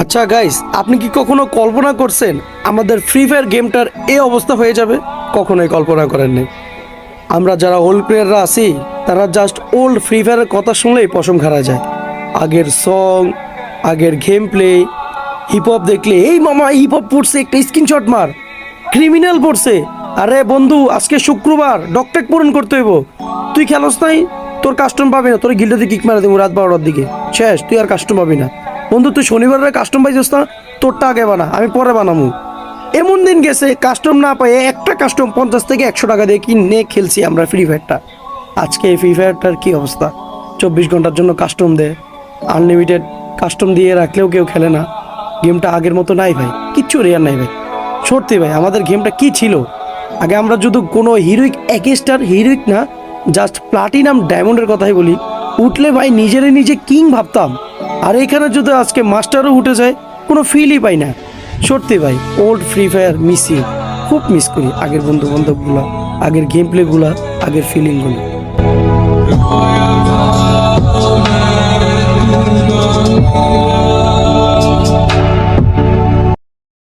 আচ্ছা গাইস, আপনি কি কখনো কল্পনা করছেন আমাদের ফ্রি ফায়ার গেমটার এই অবস্থা হয়ে যাবে? কখনোই কল্পনা করেননি। আমরা যারা ওল্ড প্লেয়াররা আছি তারা জাস্ট ওল্ড ফ্রি ফায়ারের কথা শুনলেই পশম খাড়া যায়। আগের সং, আগের গেম প্লে, হিপ হপ দেখলে এই মামা হিপ হপ পড়ছে, একটা স্ক্রিনশট মার, ক্রিমিনাল পড়ছে, আরে বন্ধু আজকে শুক্রবার ডকটেক পূরণ করতে হইব, তুই খেলোস নাই, তোর কাস্টম পাবি না, তোর গিল্ডে কিক মারা দেবো রাত 12টার দিকে, শেষ, তুই আর কাস্টম পাবি না। বন্ধু তুই শনিবারের কাস্টম পাইছিস না, তোরটা আগে বানা, আমি পরে বানাবো। এমন দিন গেছে কাস্টম না পাই, একটা কাস্টম 50 থেকে 100 টাকা দিয়ে কিনে খেলছি আমরা ফ্রি ফায়ারটা। আজকে এই ফ্রি ফায়ারটার কি অবস্থা, 24 ঘন্টার জন্য কাস্টম দেয়, আনলিমিটেড কাস্টম দিয়ে রাখলেও কেউ খেলে না। গেমটা আগের মতো নাই ভাই, কিচ্ছু রেয়ার নাই ভাই। সত্যি ভাই, আমাদের গেমটা কি ছিল আগে, আমরা যদি কোনো হিরোইক, এক স্টার হিরোইক না, জাস্ট প্লাটিনাম ডায়মন্ডের কথাই বলি, উঠলে ভাই নিজেরে নিজে কিং ভাবতাম। আর এখানে যদি আজকে মাস্টারও উঠে যায়, কোনো ফিলই পাই না। সত্যি ভাই, ওল্ড ফ্রি ফায়ার মিসিং, খুব মিস করি আগের বন্ধু বান্ধবগুলো, আগের গেম প্লেগুলো, আগের ফিলিংগুলো।